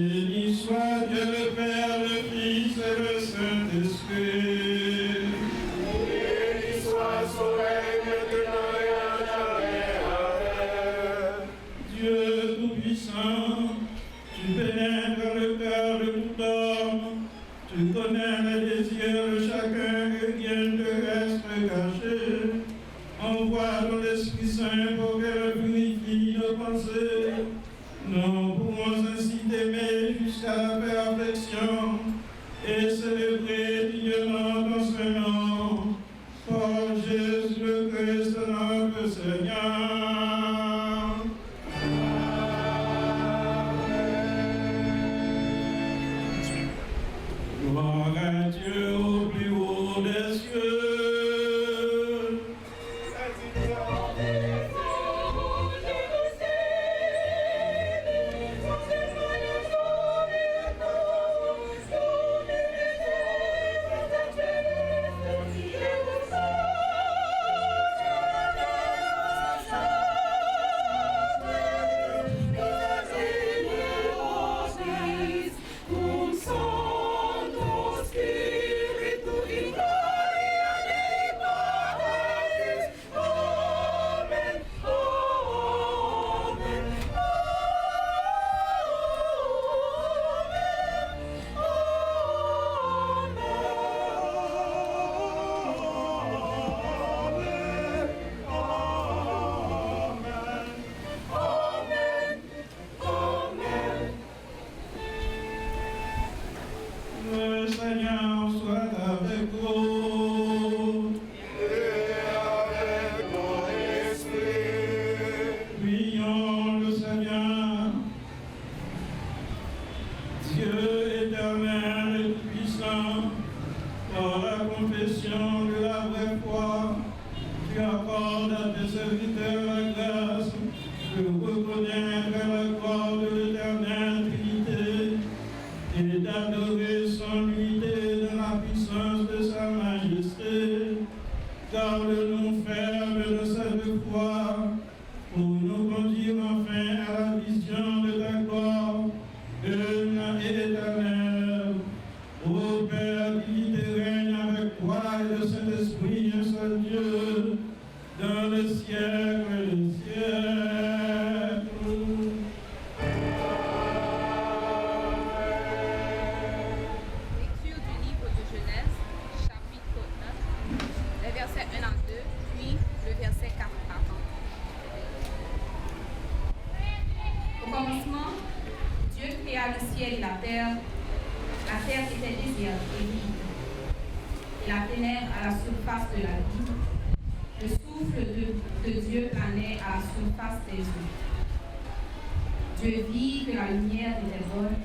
Béni soit Dieu le Père, le Fils et le Saint-Esprit. Béni soit son règne maintenant et à jamais. Amen. Dieu Tout-Puissant, tu pénètres le cœur de tout homme, tu connais les désirs de chacun et rien ne reste caché. Envoie ton Esprit Saint pour qu'elle purifie nos pensées. Nous pouvons ainsi t'aimer jusqu'à la perfection et célébrer dignement ton Saint-Nom. Par Jésus le Christ, notre Seigneur. Gloire à Dieu au plus haut des cieux. Le Seigneur soit avec vous. Et avec ton esprit. Prions le Seigneur. Dieu éternel et tout-puissant, par la confession de la vraie foi, tu accordes à tes serviteurs la grâce de reconnaître la gloire de l'éternelle Trinité et d'adorer son unité dans la puissance de sa majesté. Garde-nous fermes de cette foi pour nous conduire enfin à la vision de ta gloire une et éternelle. Ô Père qui règne avec toi et le Saint-Esprit, un seul Dieu, dans le siècle des siècles. Lecture du livre de Genèse, chapitre 1, les versets 1 à 2, puis le verset 4 à 1. Au commencement, Dieu créa le ciel et la terre. La terre était déserte et vide, et la ténèbre à la surface de la vie. Le souffle de Dieu planait à la surface des eaux. Dieu vit que la lumière était bonne.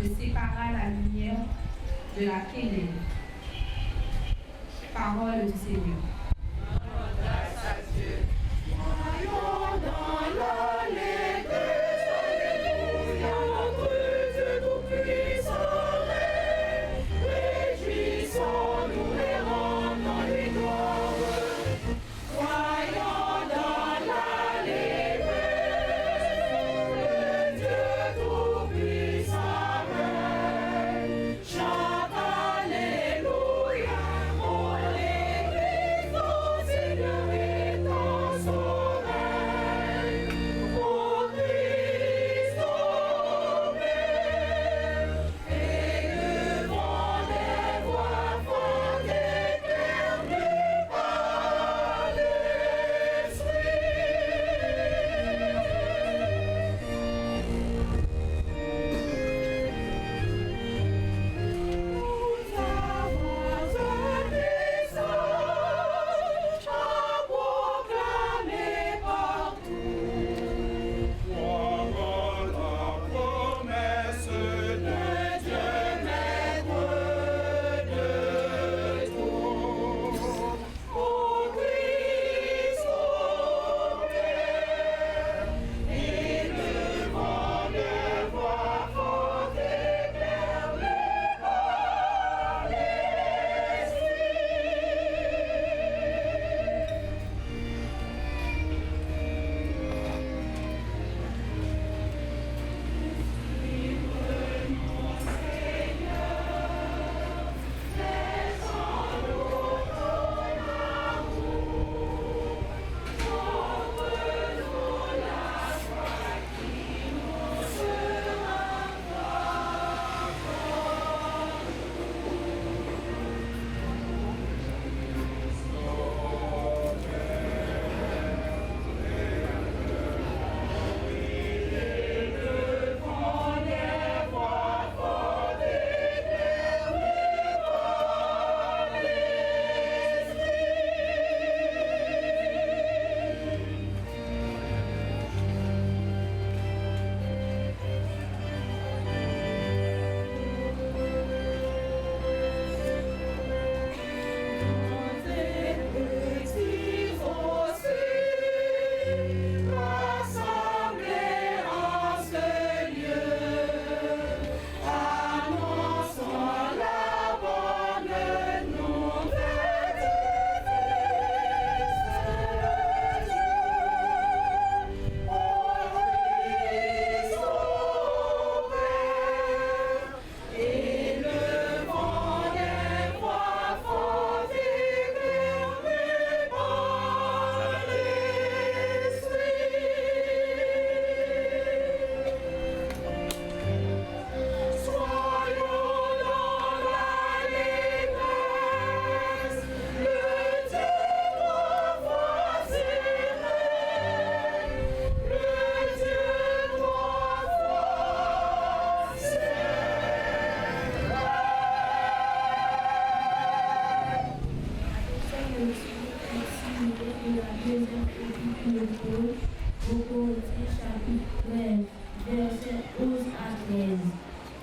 Dieu sépara la lumière de la ténèbre. Parole du Seigneur. Grâce à Dieu. Voyons dans l'allégresse, alléluia, notre Dieu tout-puissant règne. Réjouissons-nous et rendons-lui gloire. Voyons dans l'allégresse, le Dieu tout-puissant règne. Chante alléluia, mon Église, au Seigneur est en son règne.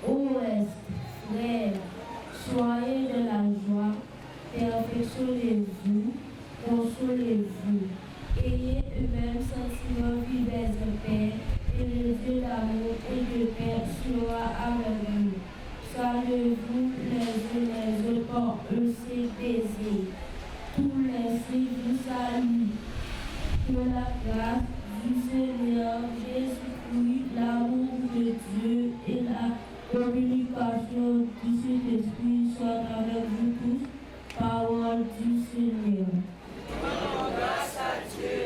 Ô Est, frères, soyez de la joie, perfectionnez-vous, consolez-vous, ayez le même sentiment, vivez en paix, et le Dieu d'amour et de paix sera avec vous. Saluez-vous les uns les autres par un seul baiser. Tous les signes vous saluent. Que la grâce du Seigneur Jésus-Christ, l'amour de Dieu et la communication du Saint-Esprit soient avec vous tous. Parole du Seigneur. Grâce à Dieu.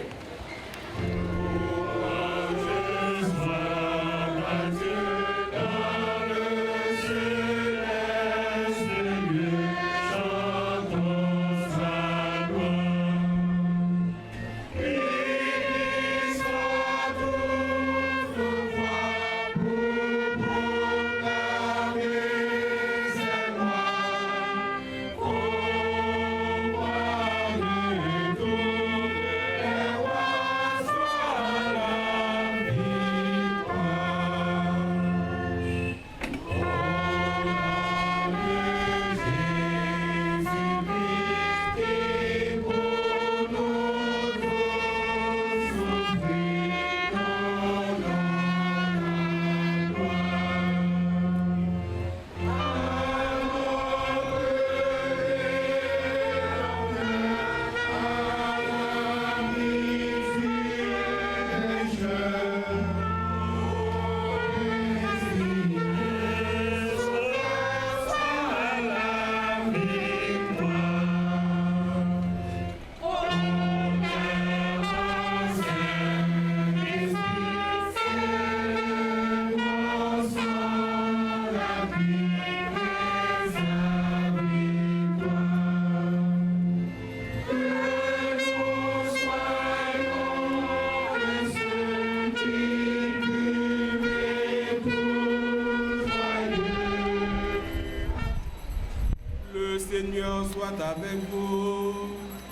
Avec vous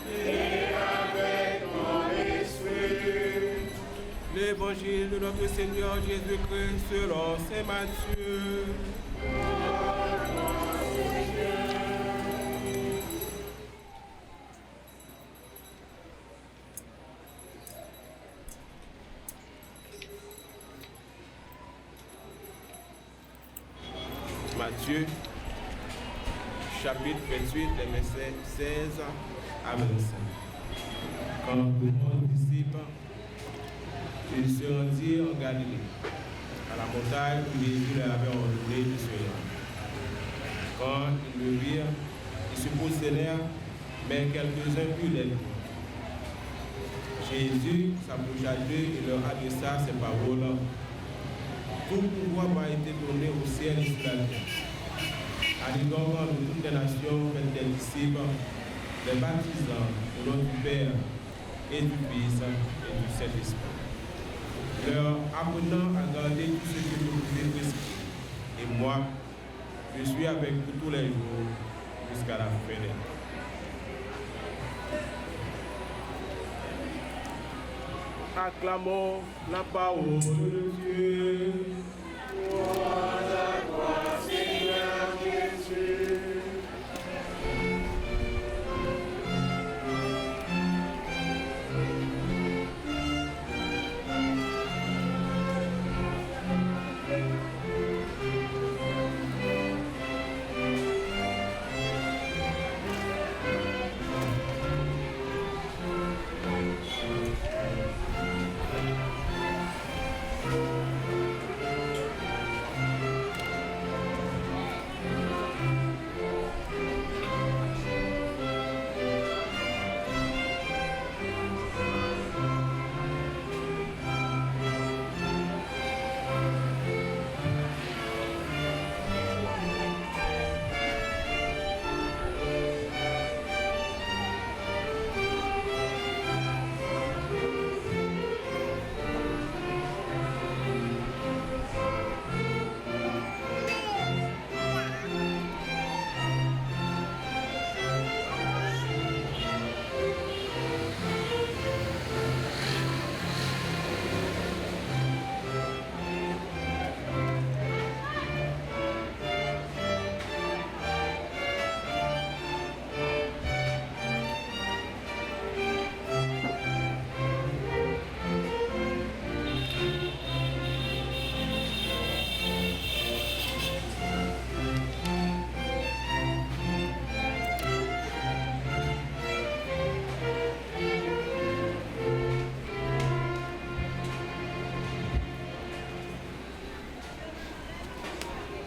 et avec mon esprit. L'évangile de notre Seigneur Jésus-Christ selon saint Matthieu. Matthieu chapitre 28, les versets 16 à 25. Quand le disciple, ils se rendirent en Galilée, à la montagne où Jésus leur avait ordonné de se rendre. Quand ils le virent, ils se prosternèrent, mais quelques-uns purent les louer. Jésus s'approcha d'eux et leur adressa ces paroles. Tout pouvoir m'a été donné au ciel et sur la terre. Allez donc de toutes les nations, faites des disciples, les baptisants au nom du Père et du Fils et du Saint-Esprit, leur apprenant à garder tout ce que vous pouvez prescrire. Et moi, je suis avec vous tous les jours jusqu'à la fin des temps. Acclamons la parole de Dieu. Gloire à toi, Seigneur Jésus.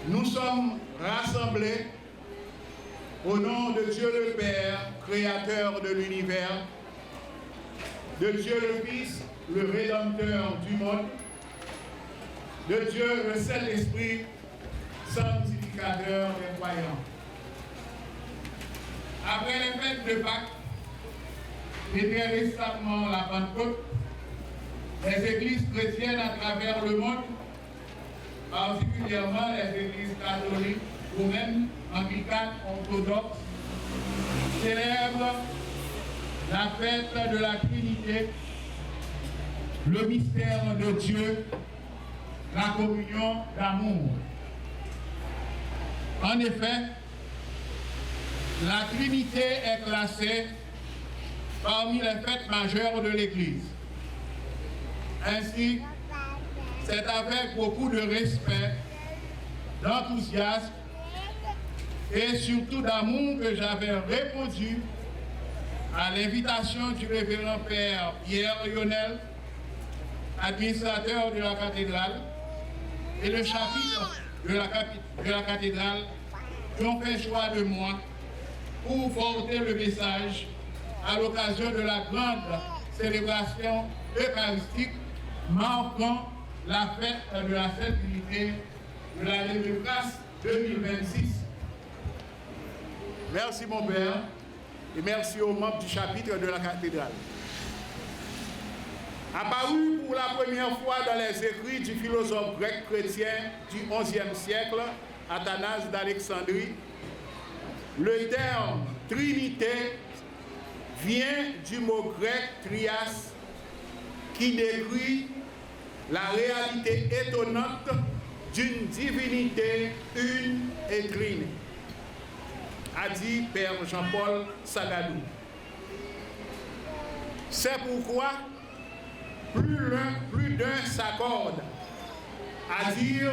nous sommes rassemblés au nom de Dieu le Père, créateur de l'univers, de Dieu le Fils, le Rédempteur du monde, de Dieu le Saint-Esprit, sanctificateur des croyants. Après les fêtes de Pâques, et bien récemment la Pentecôte, les églises chrétiennes à travers le monde, particulièrement les églises catholiques, romaines, anglicanes, orthodoxes, célèbrent la fête de la Trinité, le mystère de Dieu, la communion d'amour. En effet, la Trinité est classée parmi les fêtes majeures de l'Église. Ainsi, c'est avec beaucoup de respect, d'enthousiasme et surtout d'amour que j'avais répondu à l'invitation du révérend Père Pierre Lionel, administrateur de la cathédrale, et le chapitre de la cathédrale qui ont fait choix de moi pour porter le message à l'occasion de la grande célébration eucharistique marquant la fête de la Sainte Trinité de l'année de grâce 2026. Merci mon Père et merci aux membres du chapitre de la cathédrale. Apparu pour la première fois dans les écrits du philosophe grec chrétien du XIe siècle, Athanase d'Alexandrie, le terme Trinité vient du mot grec trias qui décrit la réalité étonnante d'une divinité une et trine, a dit Père Jean-Paul Sagadou. C'est pourquoi plus d'un s'accorde à dire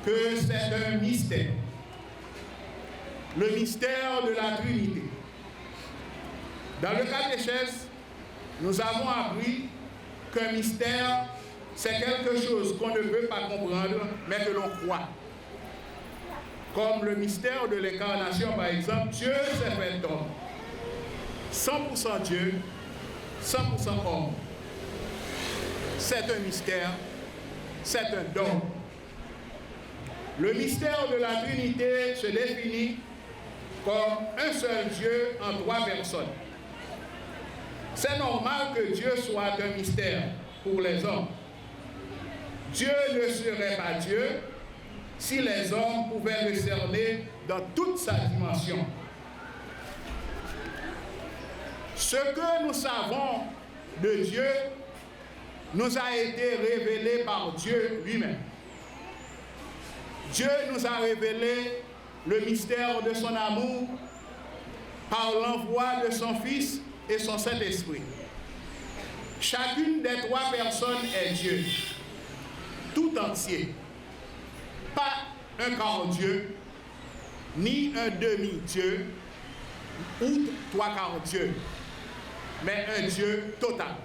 que c'est un mystère. Le mystère de la Trinité. Dans le catéchèse, nous avons appris qu'un mystère, c'est quelque chose qu'on ne peut pas comprendre, mais que l'on croit. Comme le mystère de l'incarnation, par exemple, Dieu s'est fait homme. 100% Dieu, 100% homme. C'est un mystère, c'est un don. Le mystère de la Trinité se définit comme un seul Dieu en 3 personnes. C'est normal que Dieu soit un mystère pour les hommes. Dieu ne serait pas Dieu si les hommes pouvaient le cerner dans toute sa dimension. Ce que nous savons de Dieu nous a été révélé par Dieu lui-même. Dieu nous a révélé le mystère de son amour par l'envoi de son Fils et son Saint-Esprit. Chacune des 3 personnes est Dieu, tout entier. Pas un quart Dieu, ni un demi-Dieu, ou 3 quarts Dieu, mais un Dieu total.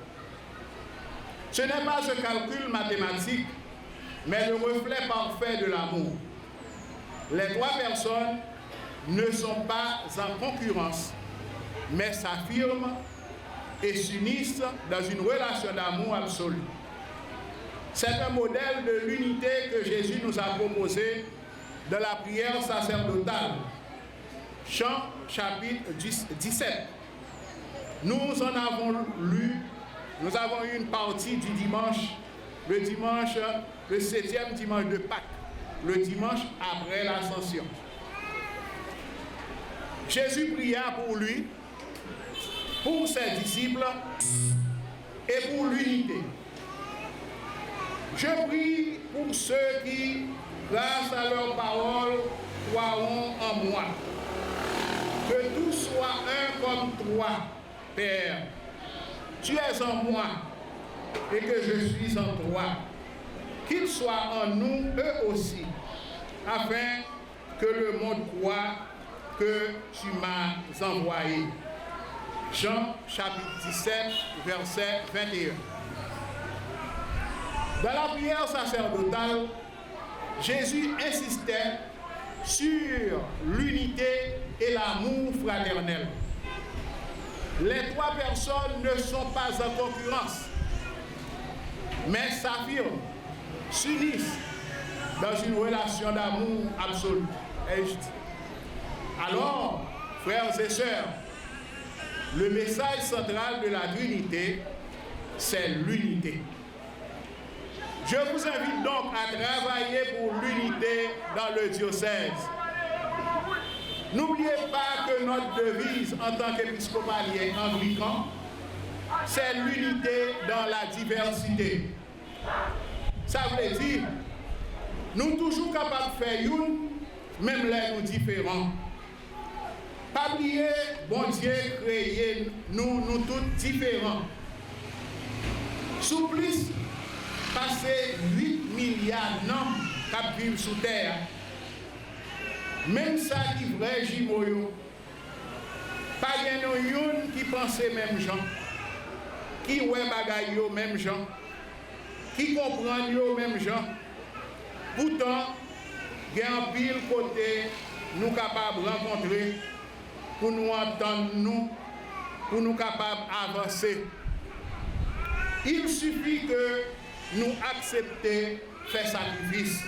Ce n'est pas un calcul mathématique, mais le reflet parfait de l'amour. Les 3 personnes ne sont pas en concurrence, mais s'affirment et s'unissent dans une relation d'amour absolue. C'est un modèle de l'unité que Jésus nous a proposé dans la prière sacerdotale. Chant chapitre 17. Nous en avons lu, nous avons eu une partie du dimanche, le 7e dimanche de Pâques, le dimanche après l'Ascension. Jésus pria pour lui, pour ses disciples et pour l'unité. Je prie pour ceux qui, grâce à leur parole, croiront en moi. Que tout soit un comme toi, Père. Tu es en moi et que je suis en toi. Qu'ils soient en nous, eux aussi, afin que le monde croie que tu m'as envoyé. Jean chapitre 17, verset 21. Dans la prière sacerdotale, Jésus insistait sur l'unité et l'amour fraternel. Les trois personnes ne sont pas en concurrence, mais s'affirment, s'unissent dans une relation d'amour absolu. Alors, frères et sœurs, le message central de la Trinité, c'est l'unité. Je vous invite donc à travailler pour l'unité dans le diocèse. N'oubliez pas que notre devise en tant qu'épiscopalien anglican, c'est l'unité dans la diversité. Ça veut dire, nous sommes toujours capables de faire une, même là nous différents. Pas oublier, bon Dieu créé nous tous différents. Sous plus, passer 8 milliards d'ans qui vivent sous terre. Même ça qui vrai Jimoyo. Pas de qui pense même gens, qui ouais bagaille yo même gens, qui comprend yo même gens. Pourtant, il y a un pile côté nous capables de rencontrer pour nous entendre nous, pour nous capables d'avancer. Il suffit que nous acceptions faire sacrifice.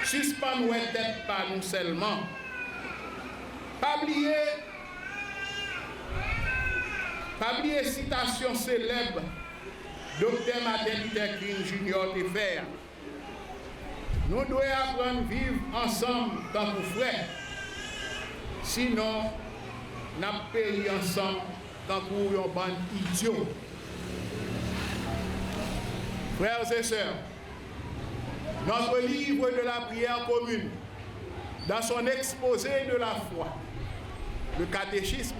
Suspendre nos têtes par nous seulement. Pas oublier citation célèbre Dr. Martin Luther King Jr. de faire. Nous devons apprendre à vivre ensemble tant que frères. Sinon, nous péri ensemble tant que nous sommes bande idiots. Frères et sœurs, notre livre de la prière commune, dans son exposé de la foi, le catéchisme,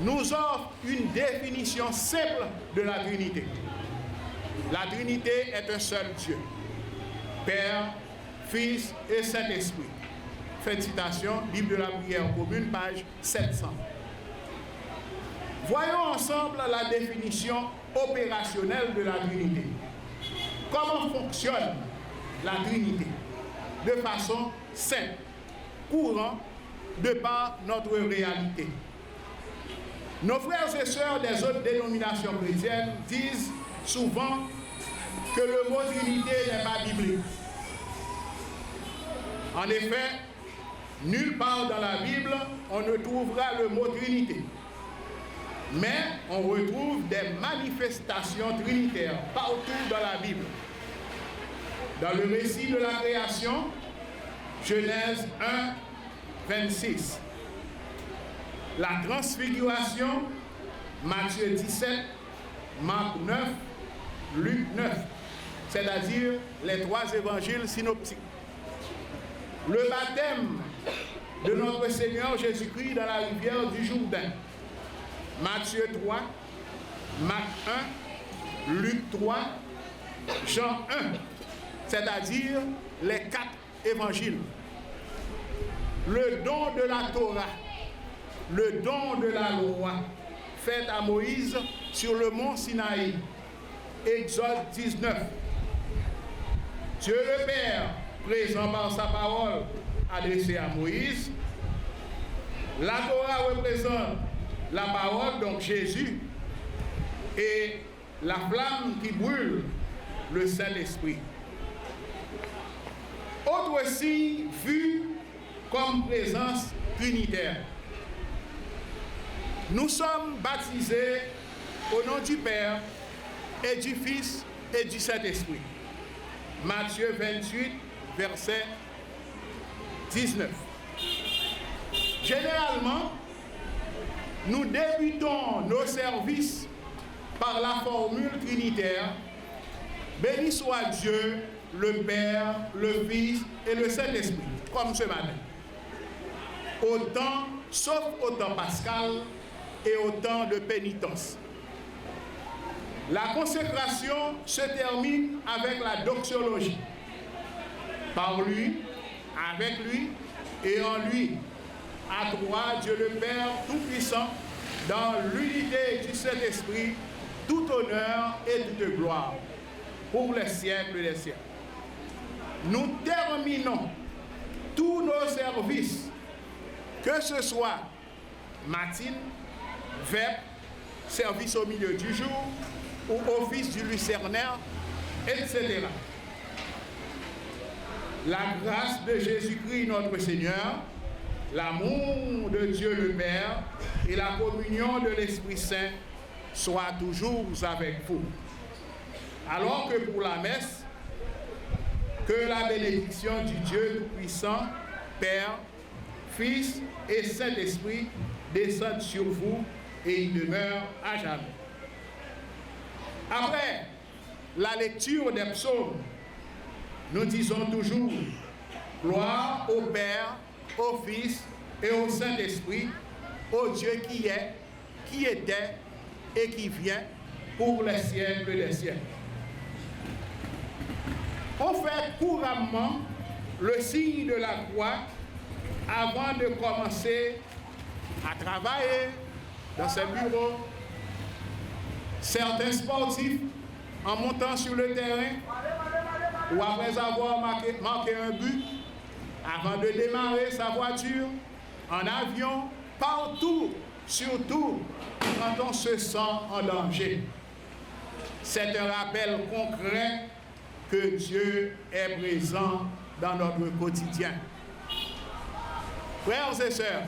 nous offre une définition simple de la Trinité. La Trinité est un seul Dieu, Père, Fils et Saint-Esprit. Fin de citation, livre de la prière commune, page 700. Voyons ensemble la définition opérationnelle de la Trinité. Comment fonctionne la Trinité? De façon simple, courante, de par notre réalité. Nos frères et sœurs des autres dénominations chrétiennes disent souvent que le mot Trinité n'est pas biblique. En effet, nulle part dans la Bible, on ne trouvera le mot Trinité. Mais on retrouve des manifestations trinitaires partout dans la Bible. Dans le récit de la création, Genèse 1, 26. La transfiguration, Matthieu 17, Marc 9, Luc 9. C'est-à-dire les trois évangiles synoptiques. Le baptême de notre Seigneur Jésus-Christ dans la rivière du Jourdain. Matthieu 3, Marc 1, Luc 3, Jean 1, c'est-à-dire les 4 évangiles. Le don de la Torah, le don de la loi, fait à Moïse sur le mont Sinaï, Exode 19. Dieu le Père, présent par sa parole, adressée à Moïse. La Torah représente la parole, donc Jésus, et la flamme qui brûle, le Saint-Esprit. Autre signe vu comme présence trinitaire. Nous sommes baptisés au nom du Père et du Fils et du Saint-Esprit. Matthieu 28, verset 19. Généralement, nous débutons nos services par la formule trinitaire « Béni soit Dieu, le Père, le Fils et le Saint-Esprit », comme ce matin. Au temps, sauf au temps pascal et au temps de pénitence. La consécration se termine avec la doxologie. Par lui, avec lui et en lui. À toi, Dieu le Père Tout-Puissant, dans l'unité du Saint-Esprit, tout honneur et toute gloire, pour les siècles des siècles. nous terminons tous nos services, que ce soit matin, vêpres, service au milieu du jour ou office du lucernaire, etc. La grâce de Jésus-Christ notre Seigneur, l'amour de Dieu le Père et la communion de l'Esprit Saint soient toujours avec vous. Alors que pour la messe, que la bénédiction du Dieu Tout-Puissant, Père, Fils et Saint-Esprit descende sur vous et y demeure à jamais. Après la lecture des psaumes, nous disons toujours gloire au Père, au Fils et au Saint-Esprit, au Dieu qui est, qui était et qui vient pour les siècles des siècles. On fait couramment le signe de la croix avant de commencer à travailler dans ses bureaux. Certains sportifs, en montant sur le terrain, ou après avoir marqué un but, avant de démarrer sa voiture, en avion, partout, surtout quand on se sent en danger. C'est un rappel concret que Dieu est présent dans notre quotidien. Frères et sœurs,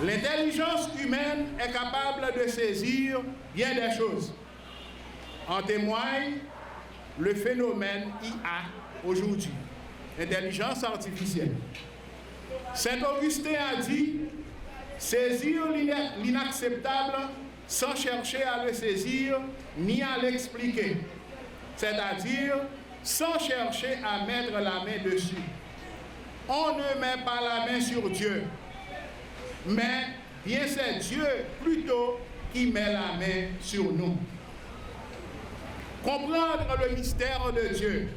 l'intelligence humaine est capable de saisir bien des choses. En témoigne le phénomène IA aujourd'hui, l'intelligence artificielle. Saint Augustin a dit « Saisir l'inacceptable sans chercher à le saisir ni à l'expliquer », c'est-à-dire sans chercher à mettre la main dessus. On ne met pas la main sur Dieu, mais bien c'est Dieu plutôt qui met la main sur nous. Comprendre le mystère de Dieu,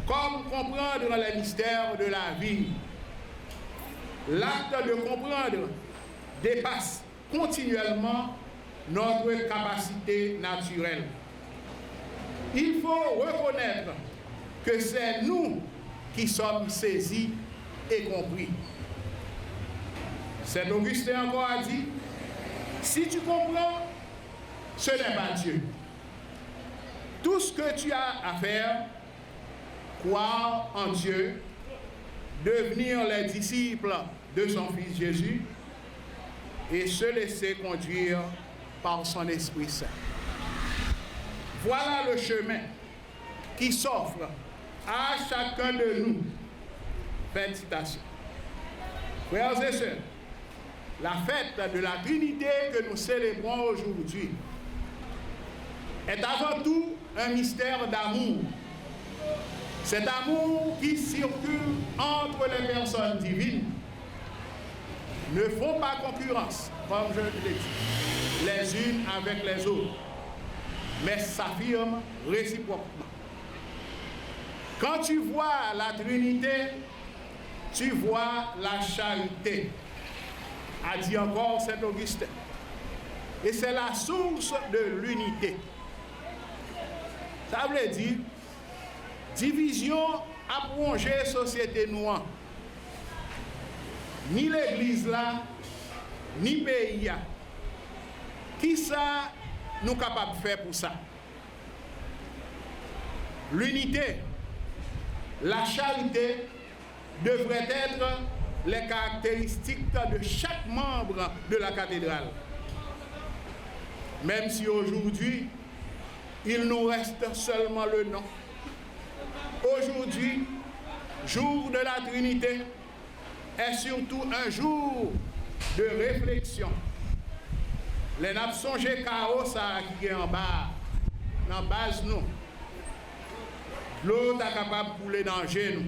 comme comprendre les mystères de la vie. L'acte de comprendre dépasse continuellement notre capacité naturelle. Il faut reconnaître que c'est nous qui sommes saisis et compris. Saint Augustin encore a dit, si tu comprends, ce n'est pas Dieu. Tout ce que tu as à faire, croire en Dieu, devenir les disciples de son Fils Jésus et se laisser conduire par son Esprit Saint. Voilà le chemin qui s'offre à chacun de nous. Fin de citation. Frères et sœurs, la fête de la Trinité que nous célébrons aujourd'hui est avant tout un mystère d'amour. Cet amour qui circule entre les personnes divines ne font pas concurrence, comme je l'ai dit, les unes avec les autres, mais s'affirment réciproquement. Quand tu vois la Trinité, tu vois la charité, a dit encore Saint Augustin. Et c'est la source de l'unité. Ça veut dire, division a plongé la société noire. Ni l'église là, ni pays là. Qui ça nous capables de faire pour ça? L'unité, la charité devraient être les caractéristiques de chaque membre de la cathédrale. Même si aujourd'hui, il nous reste seulement le nom. Aujourd'hui, jour de la Trinité, est surtout un jour de réflexion. Les n'a pas songé chaos qui est en bas, dans la base nous. L'eau est capable de couler dans le genou.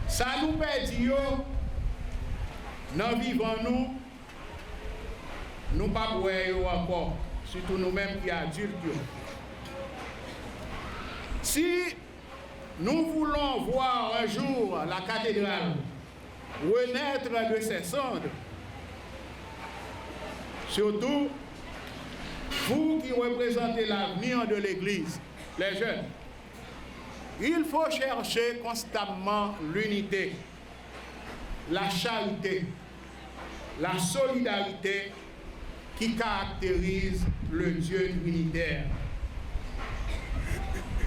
Ça nous perdit, dans vivant nous pas boire encore, surtout nous-mêmes qui adultes. Si nous voulons voir un jour la cathédrale renaître de ses cendres, surtout vous qui représentez l'avenir de l'Église, les jeunes, Il faut chercher constamment l'unité, la charité, la solidarité qui caractérise le Dieu trinitaire.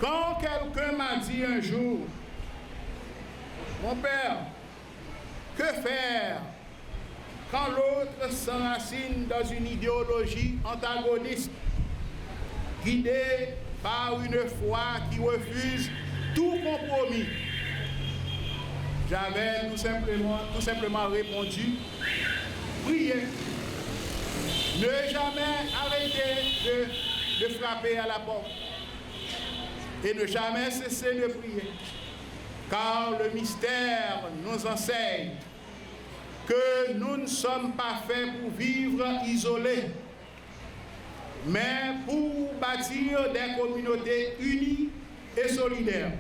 Quand quelqu'un m'a dit un jour, mon père, que faire quand l'autre s'enracine dans une idéologie antagoniste, guidée par une foi qui refuse tout compromis? J'avais tout simplement répondu, priez. Ne jamais arrêter de frapper à la porte et ne jamais cesser de prier. Car le mystère nous enseigne que nous ne sommes pas faits pour vivre isolés, mais pour bâtir des communautés unies et solidaires.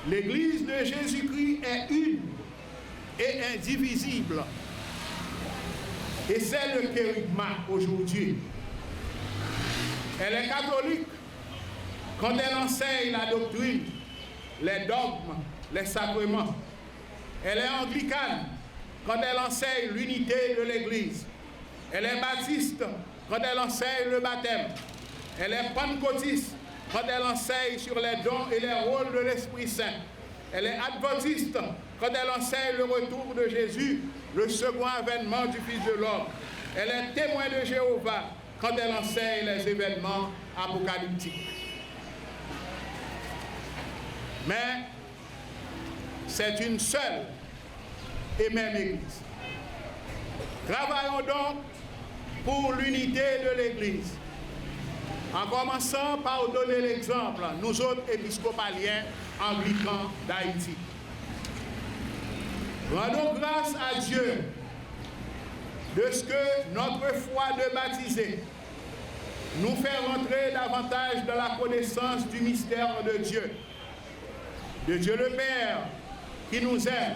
L'Église de Jésus-Christ est une et indivisible. Et c'est le kérigma aujourd'hui. Elle est catholique quand elle enseigne la doctrine, les dogmes, les sacrements. Elle est anglicane quand elle enseigne l'unité de l'Église. Elle est baptiste quand elle enseigne le baptême. Elle est pentecôtiste quand elle enseigne sur les dons et les rôles de l'Esprit Saint. Elle est adventiste quand elle enseigne le retour de Jésus, le second avènement du Fils de l'homme. Elle est témoin de Jéhovah quand elle enseigne les événements apocalyptiques. Mais c'est une seule et même Église. Travaillons donc pour l'unité de l'Église, en commençant par donner l'exemple, nous autres épiscopaliens anglicans d'Haïti. Rendons grâce à Dieu de ce que notre foi de baptisé nous fait rentrer davantage dans la connaissance du mystère de Dieu le Père qui nous aime,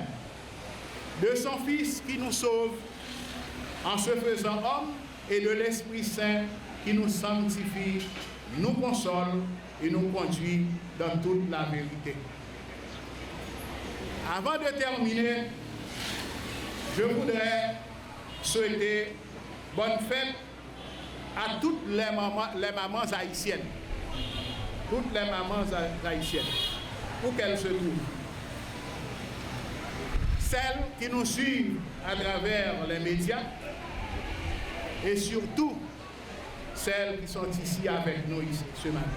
de son Fils qui nous sauve en se faisant homme et de l'Esprit Saint qui nous sanctifie, nous console et nous conduit dans toute la vérité. Avant de terminer, je voudrais souhaiter bonne fête à toutes les mamans haïtiennes. Toutes les mamans haïtiennes, où qu'elles se trouvent. Celles qui nous suivent à travers les médias et surtout celles qui sont ici avec nous ici, ce matin.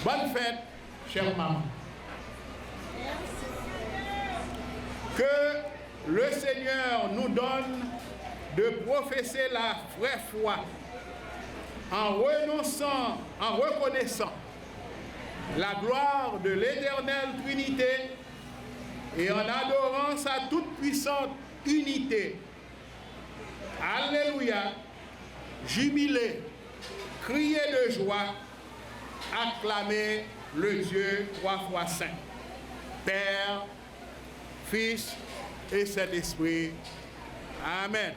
Bonne fête, chère maman. Que le Seigneur nous donne de professer la vraie foi en reconnaissant la gloire de l'éternelle Trinité et en adorant sa toute-puissante unité. Alléluia, jubiler, crier de joie, acclamer le Dieu 3 fois saint, Père, Fils et Saint-Esprit. Amen.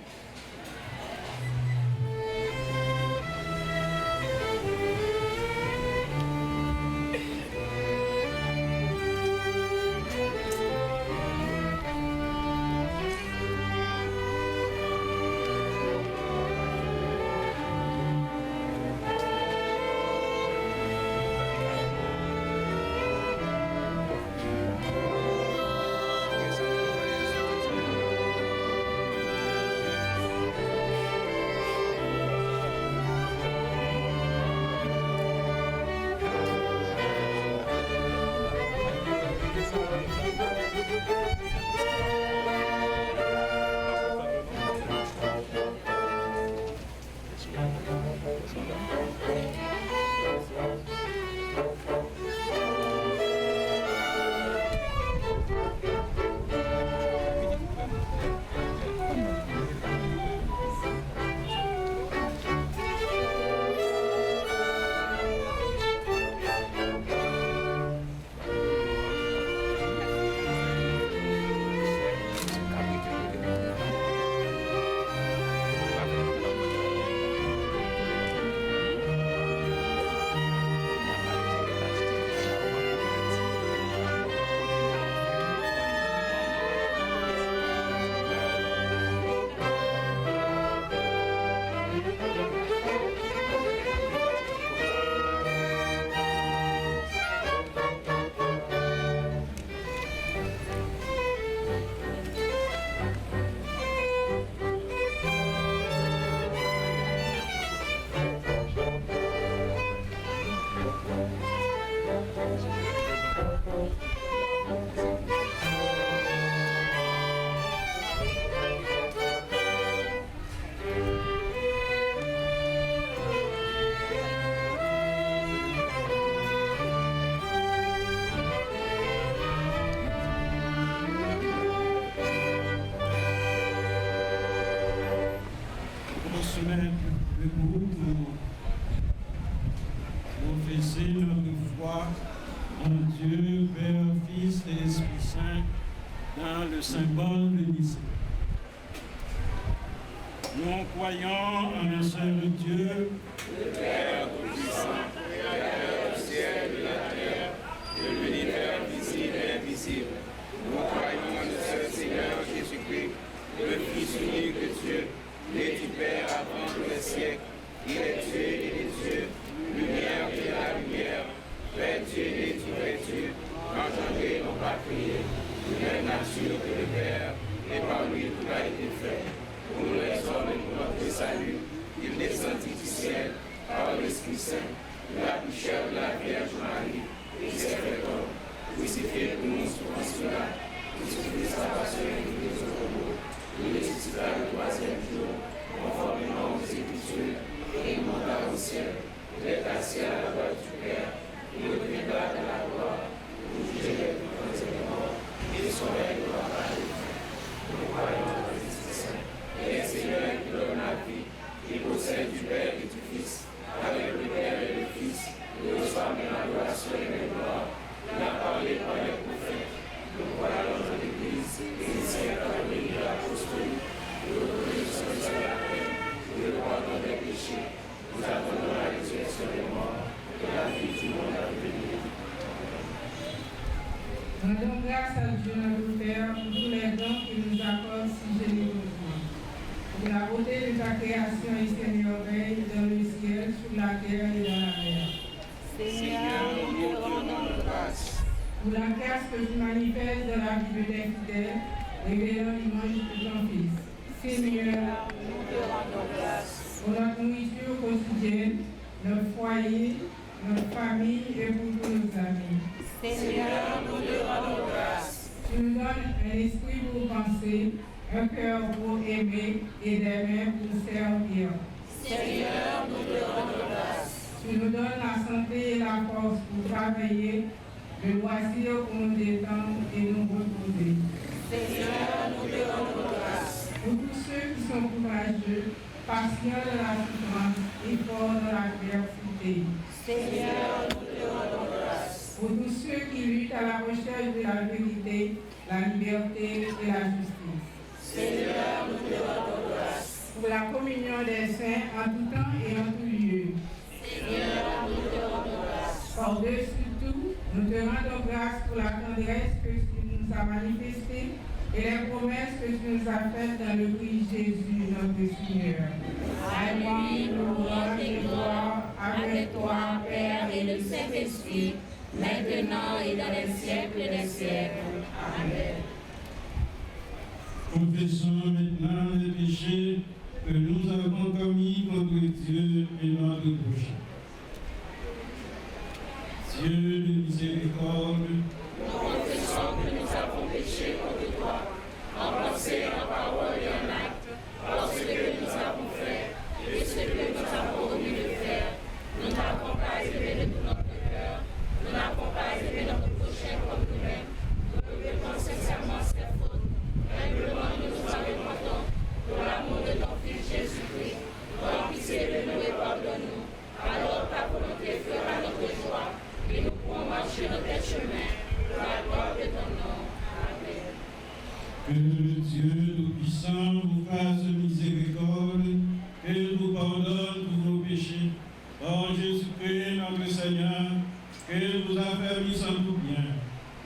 en Dieu, Père, Fils et Esprit Saint, dans le symbole de Nicée. Nous croyons en un seul Dieu, le Père tout-puissant, créateur du ciel et de la terre, de l'univers visible et invisible. Nous croyons en le seul Seigneur Jésus-Christ, le Fils unique de Dieu, né du Père avant tous les siècles. Il est Dieu et des dieux, lumière de la lumière, vrai Dieu né du vrai Dieu, engendré non pas créé, de même nature que le Père, et par lui tout a été fait. Pour nous les hommes et pour notre salut, il descendit du ciel par l'Esprit Saint, de la bouche de la Vierge Marie, et s'est fait homme, crucifié pour nous sur un cela, qui souffrit sa passion et nous au tombeau. Il ressuscita le troisième jour, conformément aux Écritures, et il monta au ciel. Il est assis à la droite du Père, il reviendra de la gloire, pour juger les vivants et les morts, et son règne ne va pas arriver. Nous croyons en l'Esprit Saint, et le Seigneur qui donne la vie, qui possède du Père et du Fils, avec le Père et le Fils, il reçoit même l'adoration et la gloire. Il a parlé par les prophètes. Nous croyons en l'Église, l'Église catholique et apostolique, l'autorisation de la paix, le pardon des péchés. Nous attendons la résurrection des morts et la vie du monde à venir. Rendons grâce à Dieu notre Père pour tous les dons qu'il nous accorde si généreusement. Pour la beauté de ta création et ses merveilles dans le ciel, sur la terre et dans la mer. Seigneur, nous te rendons grâce. Pour la grâce que tu manifestes dans la vie des fidèles, révélant l'image de ton Fils. Seigneur, nous te rendons grâce. pour notre nourriture quotidienne, notre foyer, notre famille et pour tous nos amis. Seigneur, nous te rendons grâce. Tu nous donnes un esprit pour penser, un cœur pour aimer et des mains pour servir. Seigneur, nous te rendons grâce. Tu nous donnes la santé et la force pour travailler, le loisir pour nous détendre et nous reposer. Seigneur, nous te rendons grâce. Pour tous ceux qui sont courageux, patients de la souffrance et forts de l'adversité. Seigneur, nous te rendons grâce. Pour tous ceux qui luttent à la recherche de la vérité, la liberté et la justice. Seigneur, nous te rendons grâce. Pour la communion des saints en tout temps et en tout lieu. Seigneur, nous te rendons grâce. Par-dessus tout, nous te rendons grâce pour la tendresse que tu nous as manifestée et les promesses que tu nous as faites dans le Christ Jésus, notre Seigneur. À lui, louange et gloire, avec toi, Père et le Saint-Esprit, maintenant et dans les siècles des siècles. Amen. Confessons maintenant les péchés que nous avons commis contre Dieu et notre prochain. Dieu de miséricorde, Nous confessons que nous avons péché contre toi, en pensée, en parole et en acte, par ce que nous avons fait et ce que nous avons omis de faire. Nous n'avons pas aimé de tout notre cœur, nous n'avons pas aimé notre prochain comme nous-mêmes. Nous regrettons sincèrement ces fautes. Humblement, nous nous en repentons pour l'amour de ton Fils Jésus-Christ. Prends pitié de nous et pardonne-nous. Alors ta volonté fera notre joie et nous pourrons marcher notre chemin pour la gloire de ton nom. Amen. que le Dieu Tout-Puissant vous fasse miséricorde, qu'il vous pardonne tous vos péchés. Par Jésus-Christ, notre Seigneur, qu'il vous affermisse en tout bien,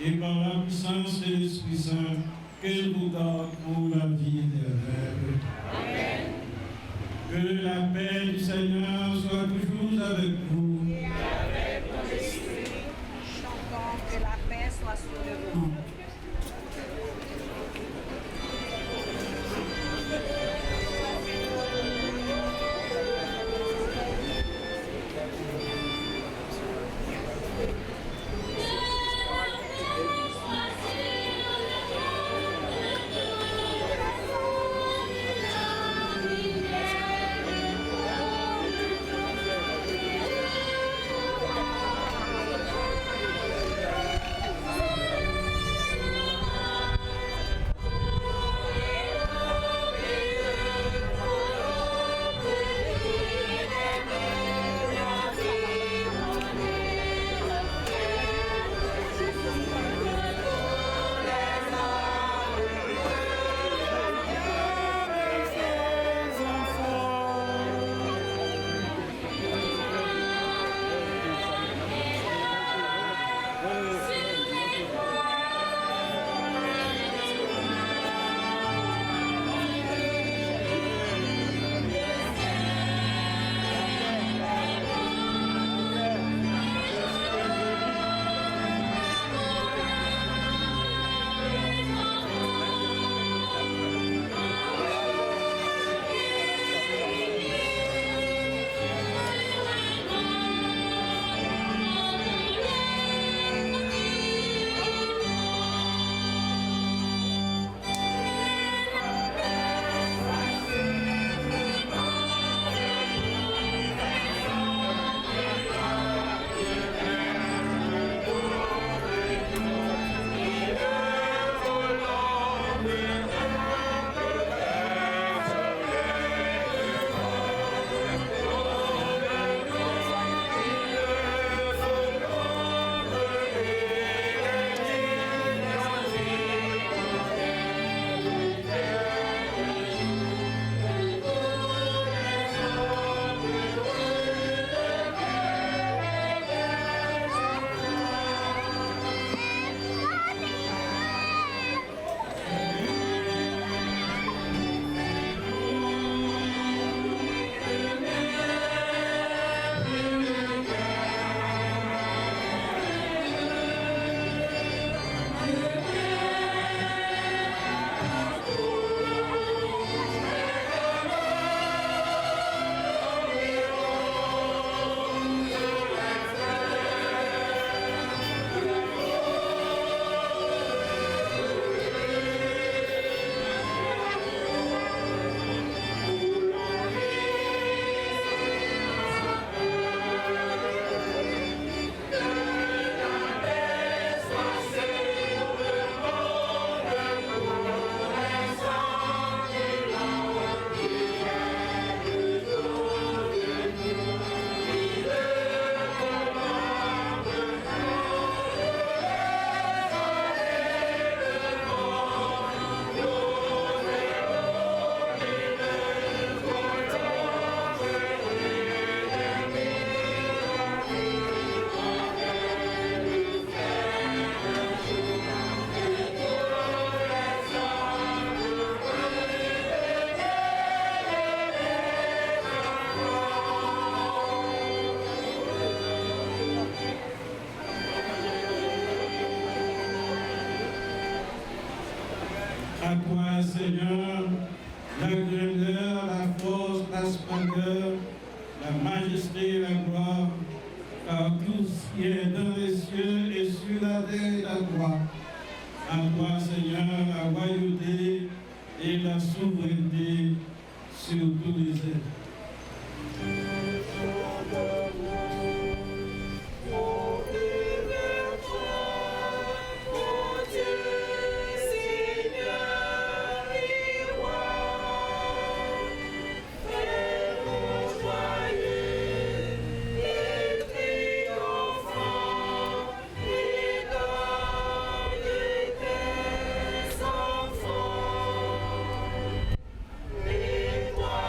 et par la puissance de l'Esprit Saint, qu'il vous garde pour la vie éternelle. Amen. Que la paix du Seigneur soit toujours avec vous. Et avec ton esprit. Chantons que la paix soit sur vous. Amen. À toi, Seigneur, la grandeur, la force, la splendeur, la majesté et la gloire, car tout ce qui est dans les cieux et sur la terre est la gloire. À toi, Seigneur, la royauté et la souveraineté sur tous les êtres. Et toi,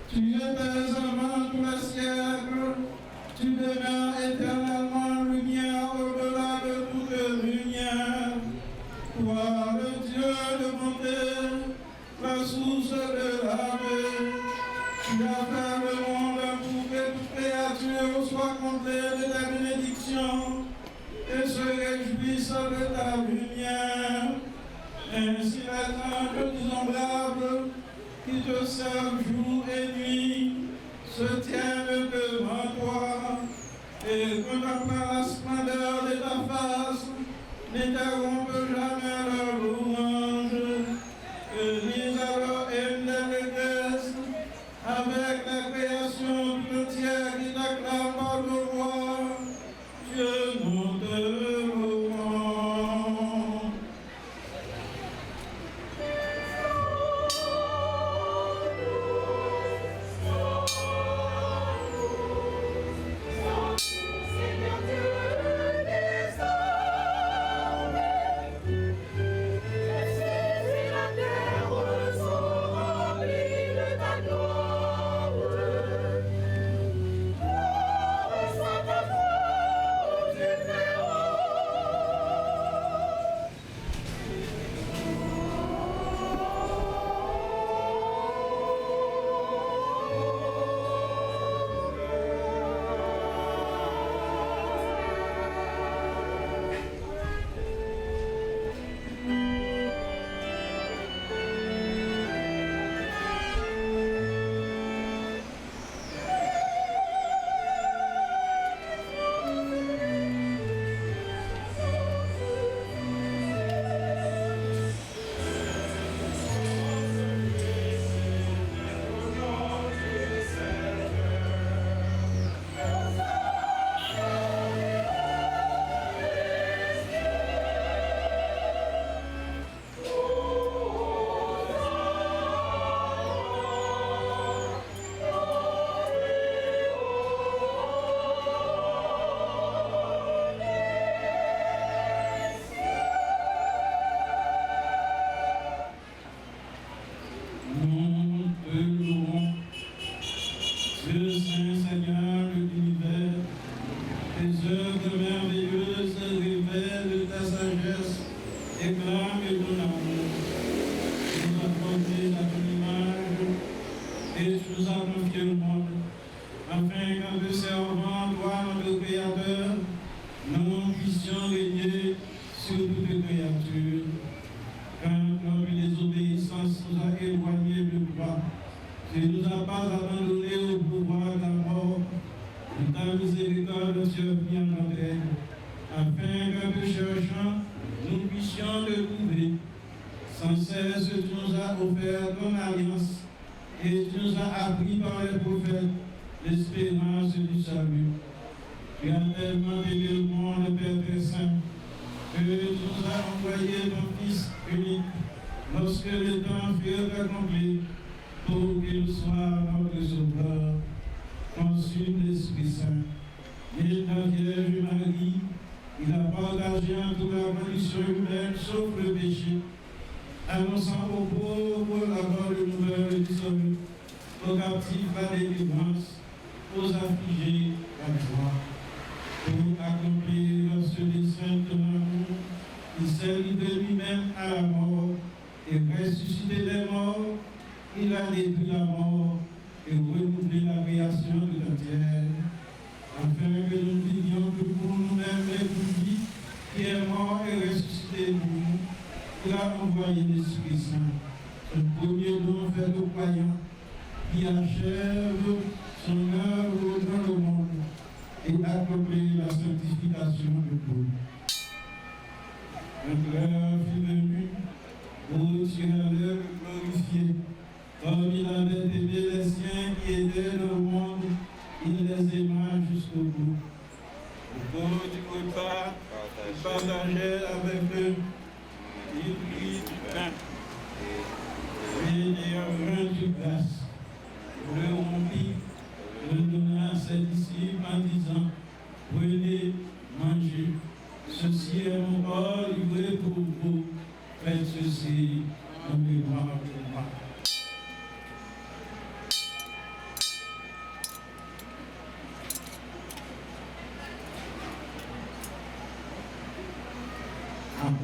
Tu étais avant tous les siècles, tu demeures éternellement lumière au-delà de toute lumière. Toi, le Dieu de bonté, la source de la paix, tu as fait le monde pour que toute créature soit comblée de ta bénédiction et se réjouisse de ta lumière. Ainsi les anges innombrables qui te servent jour et nuit se tiennent devant toi et contemplant la splendeur de ta face, n'interrompent jamais leur louange. Unis à leur hymne d'allégresse avec la création tout entière qui t'acclame par le roi. Dieu nous te louons.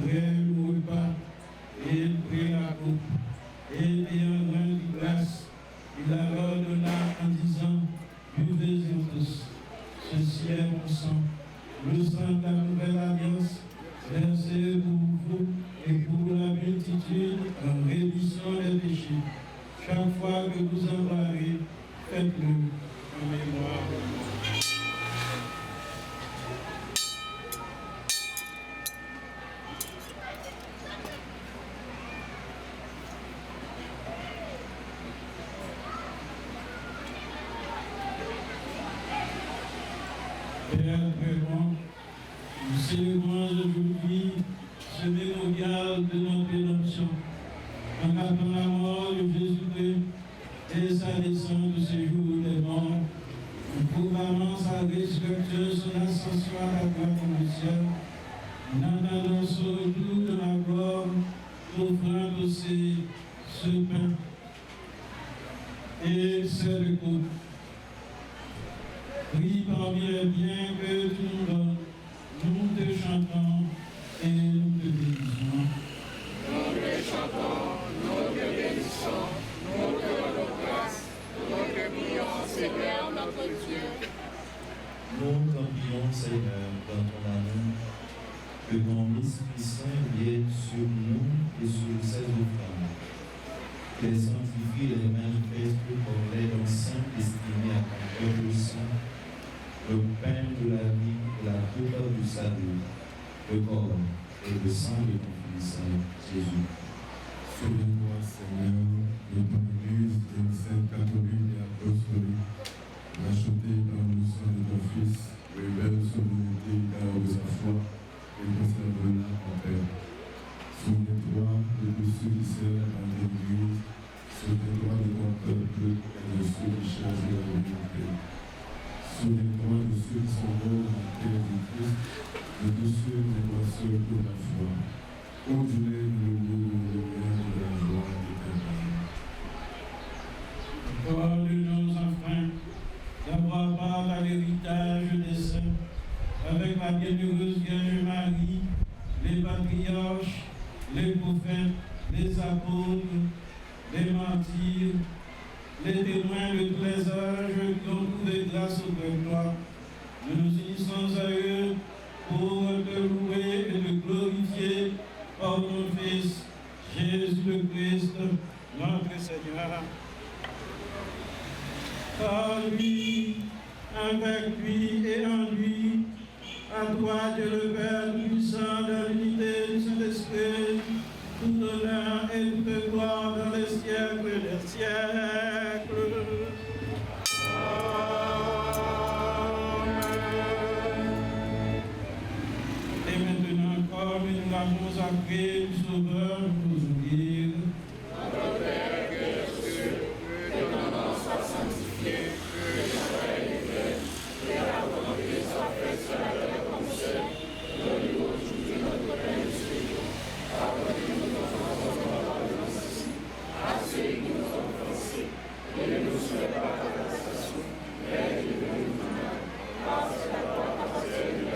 après le repas, et il prit la coupe, et ayant joint de grâce, il la leur donna en disant, buvez-en tous, ceci est mon sang, le sang de la nouvelle alliance, versé pour vous et pour la multitude en rémission des péchés. Chaque fois que vous en boirez, faites-le en mémoire de moi. Père très bon, nous célébrons aujourd'hui ce mémorial de notre rédemption, en attendant la mort de Jésus-Christ et sa descente de ce jour des morts, en proclamant sa résurrection, son ascension à la gloire dans le ciel, en attendant son retour de la gloire, offrant aussi ce pain et cette coupe. Prie parmi les biens que tu nous donnes, nous te chantons et nous te bénissons. Nous te chantons, nous te bénissons, nous te rendons grâce, nous te prions, Seigneur notre Dieu. Nous t'en Seigneur, dans ton amour, que ton Esprit Saint vienne sur nous et sur ces offrandes. Les sanctifie les manifeste comme les dons saints destinés à ton peuple saint, le pain de la vie et la coupe du salut, le corps et le sang de ton Fils Jésus. Souviens-toi, Seigneur, de ton Église, d'une sainte catholique et apostolique, rachetée par le sang de ton Fils, révèle son unité car de sa foi et conserve-la en paix. Souviens-toi de tous ceux qui servent dans l'Église, souviens-toi de ton peuple et de ceux qui cherchent la vérité. Souviens-toi de ceux qui sont morts dans la terre du Christ, de tous ceux qui croient seuls pour la foi. Conduis-les dans le lieu de lumière de la joie éternelle. Accorde-nous enfin d'avoir part à l'héritage des saints, avec la bienheureuse Vierge Marie, les patriarches, les prophètes, les apôtres, les martyrs, les témoins de tous les âges qui ont trouvé grâce auprès de toi. Nous nous unissons à eux pour te louer et te glorifier par ton Fils, Jésus le Christ, notre Seigneur. Par lui, avec lui et en lui, à toi Dieu le Père puissant dans l'unité du Saint-Esprit, tout honneur et toute gloire dans les siècles des siècles. Et maintenant, comme nous l'avons appris, du Sauveur nous dire. Notre Père qui es aux cieux, que ton nom soit sanctifié, que ton règne vienne, que la volonté soit faite sur la terre comme au ciel. Donne-nous aujourd'hui notre pain de ce jour. Pardonne-nous nos offenses, à ceux qui nous ont offensés, et ne nous soumets pas à la tentation, mais délivre-nous du mal, parce que la gloire appartient à Dieu.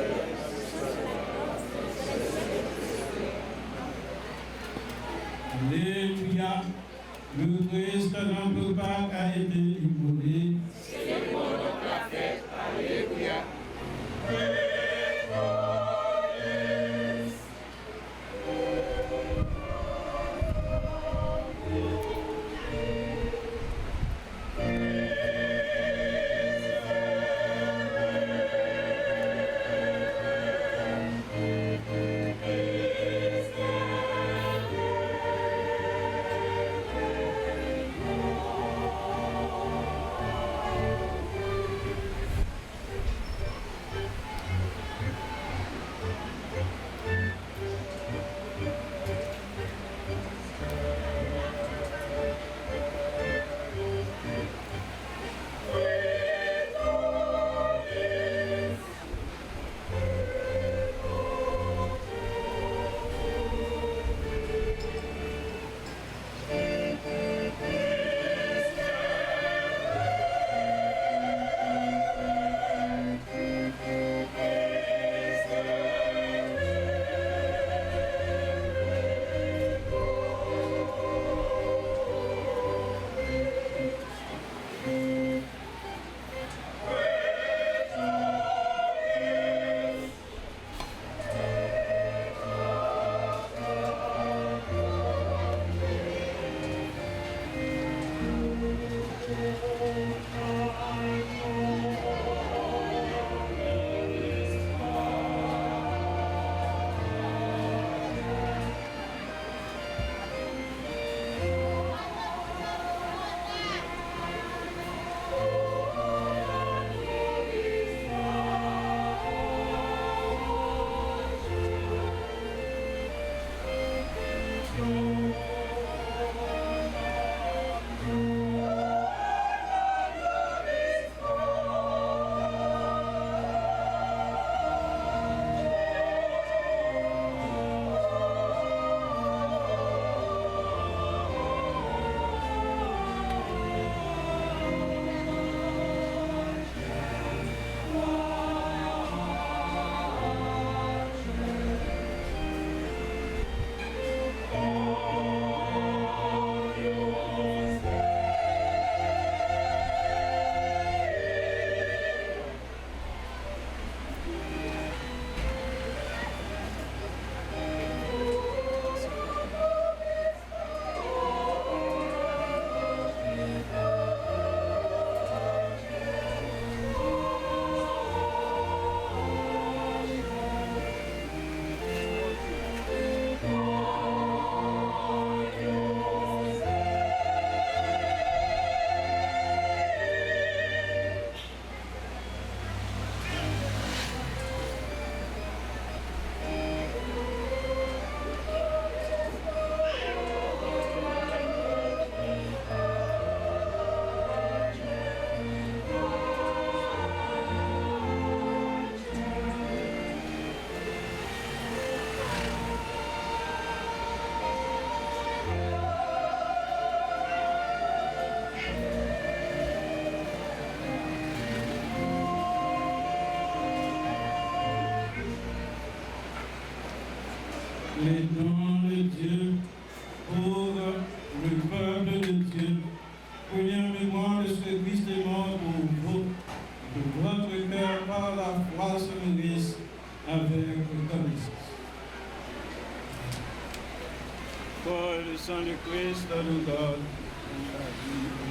les dons de Dieu pour le peuple de Dieu. Prenez mémoire de ce que Christ est mort pour vous, que votre cœur par la foi se nourrisse avec connaissance. Corps et le sang de Christ nous donne la vie.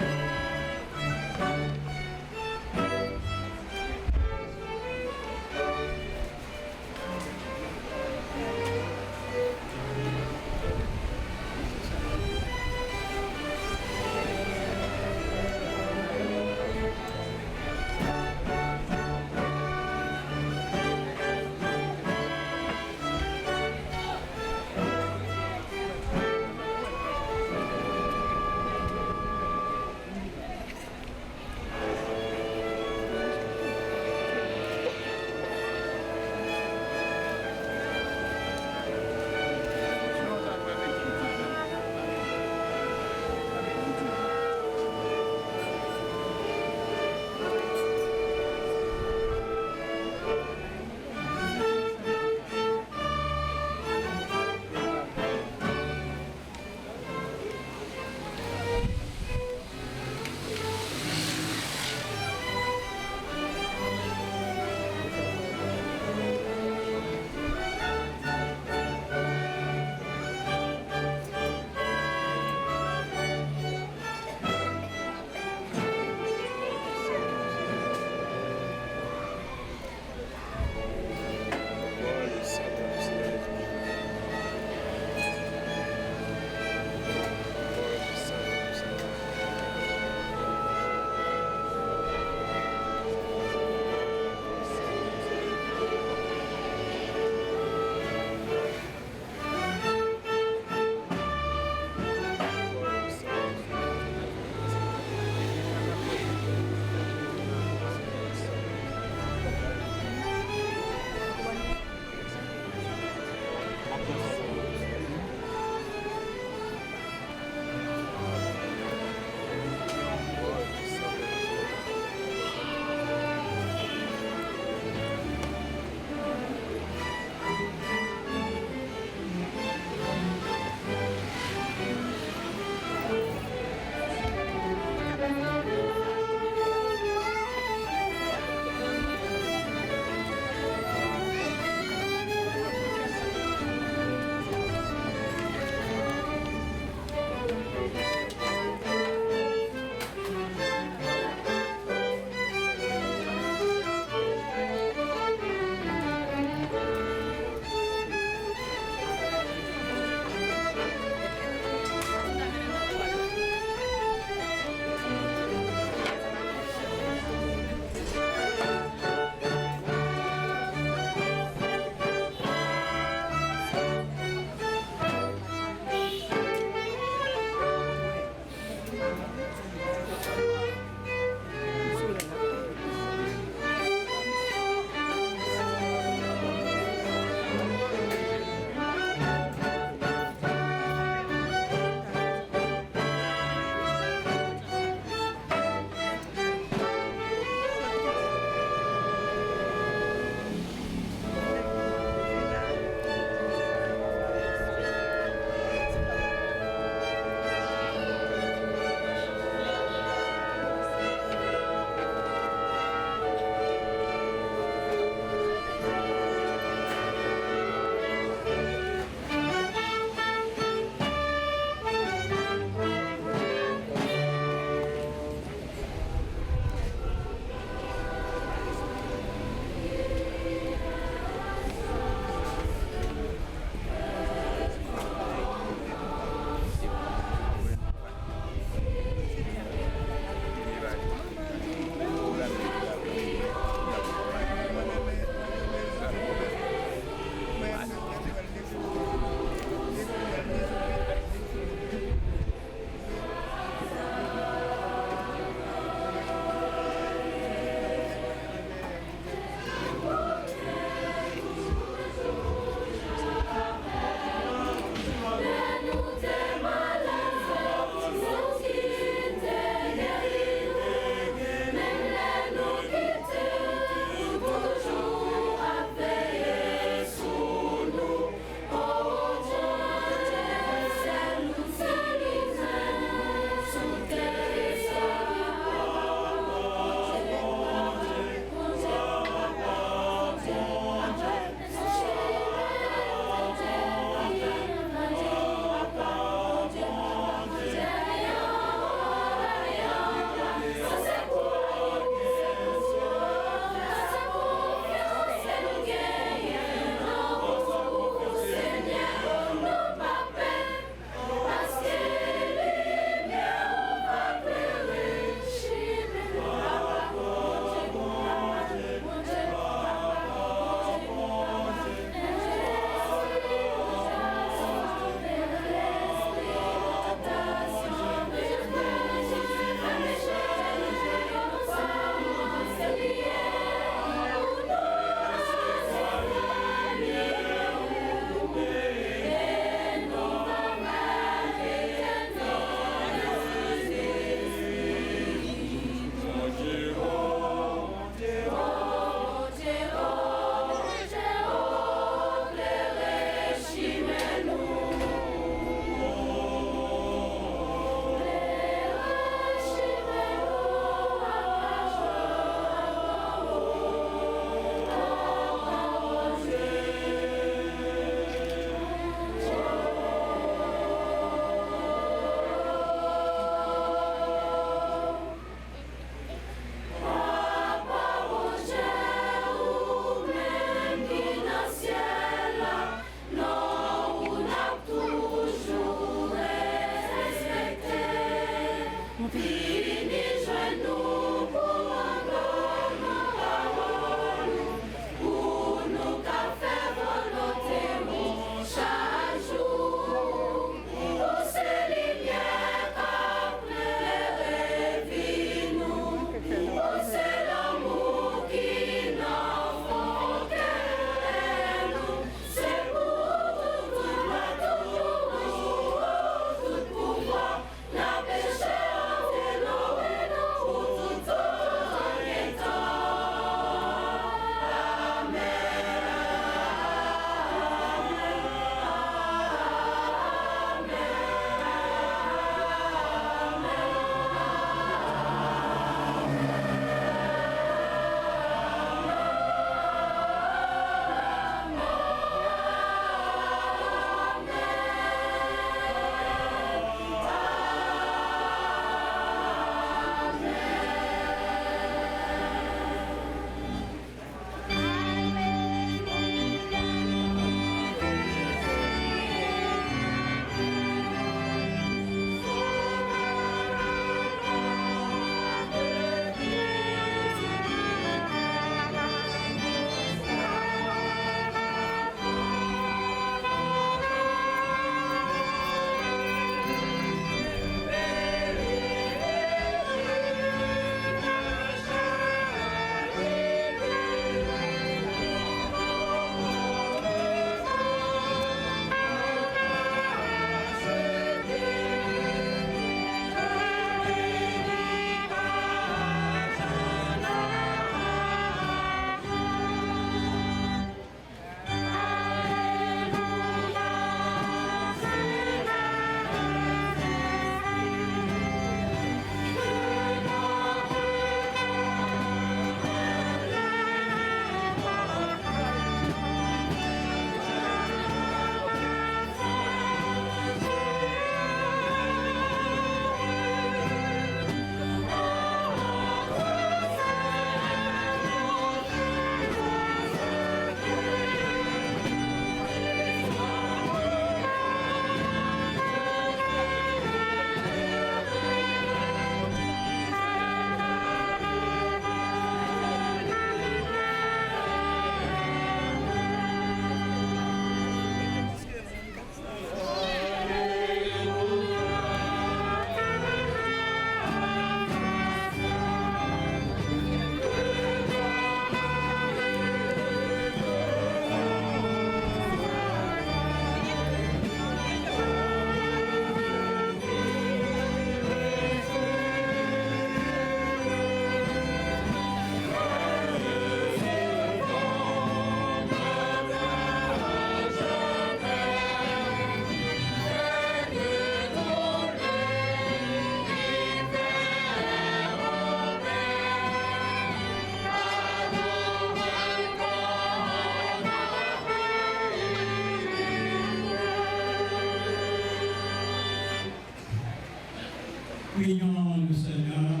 Prions le Seigneur.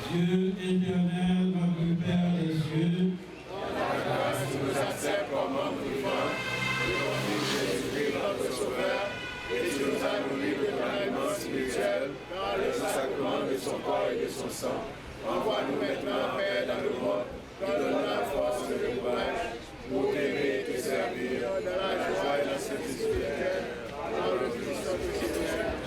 Dieu éternel, notre Père des cieux, dans ta grâce, tu nous acceptes comme membres vivants de ton Fils Jésus-Christ, notre Sauveur, et tu nous as nourris de ton aliment spirituel par le sacrement de son corps et de son sang. Envoie-nous maintenant, Père, dans le monde, donne-nous la force et le courage pour t'aimer et te servir dans la joie et la sainteté éternelle, par le Christ notre Seigneur.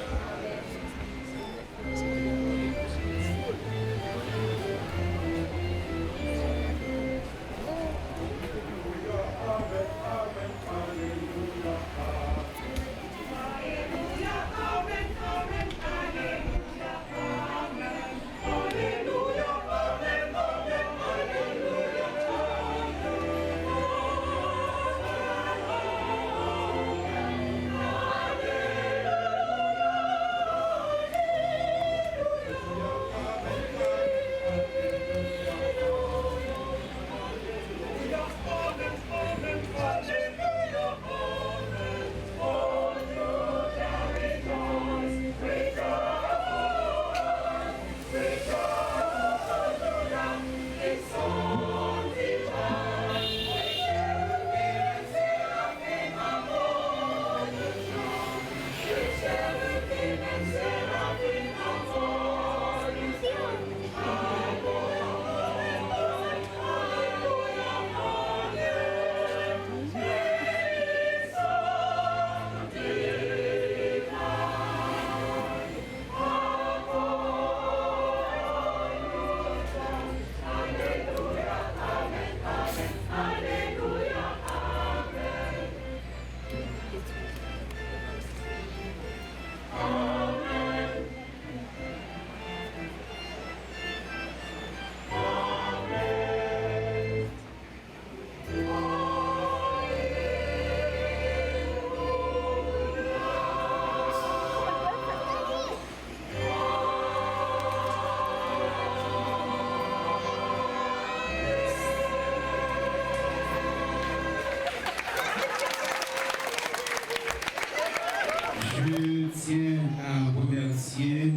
Je tiens à remercier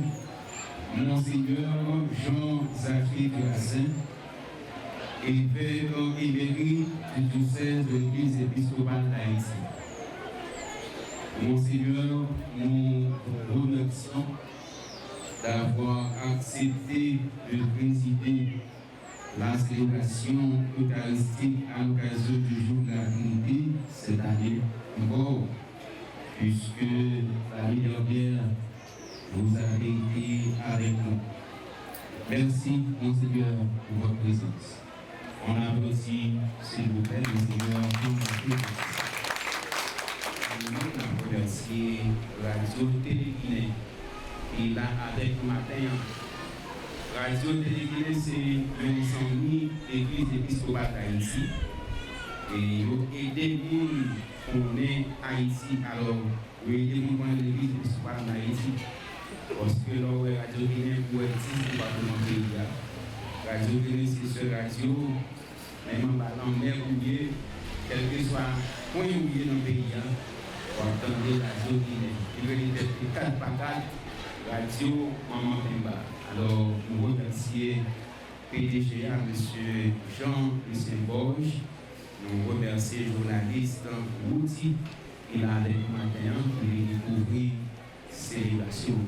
Monseigneur Jean-Zachary Grassin, évêque émérite du diocèse de l'Église épiscopale d'Haïti. Monseigneur, nous vous remercions d'avoir accepté de présider la célébration eucharistique à l'occasion du jour de la Trinité cette année encore, puisque l'année dernière, vous avez été avec nous. Merci, Monseigneur, pour votre présence. On applaudit, s'il vous plaît, Monseigneur, pour votre présence. Nous remercier Radio Télé-Guinée qui est là avec nous matin. Radio Télé-Guinée, c'est une famille d'église épiscopale d'Haïti. Et ils aidé nous qu'on est Haïti. Alors, vous aidez nous dans l'église épiscopale d'Haïti. Parce que là, Radio Guinée, pour être ici, pas dans le pays. Radio Guinée, c'est ce radio, même en mer mouillée, quel que soit le point mouillé dans le pays. Pour entendre Radio Guinée. Il veut dire 4 par 4, Radio Maman Pemba. Alors, nous remercions PDG, M. Jean-Lucien Borges. Nous remercions le journaliste Routi, qui est là avec nous matin, qui vient découvrir célébration.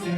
Seigneur,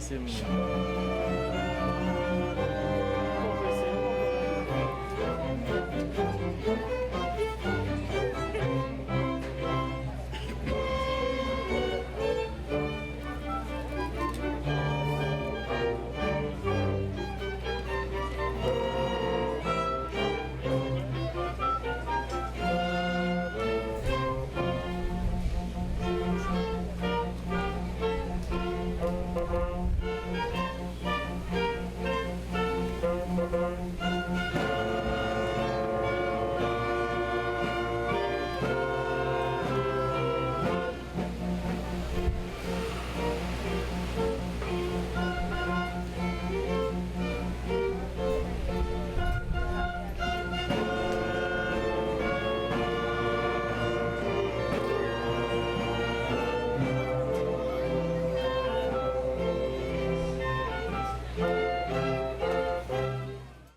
c'est moi.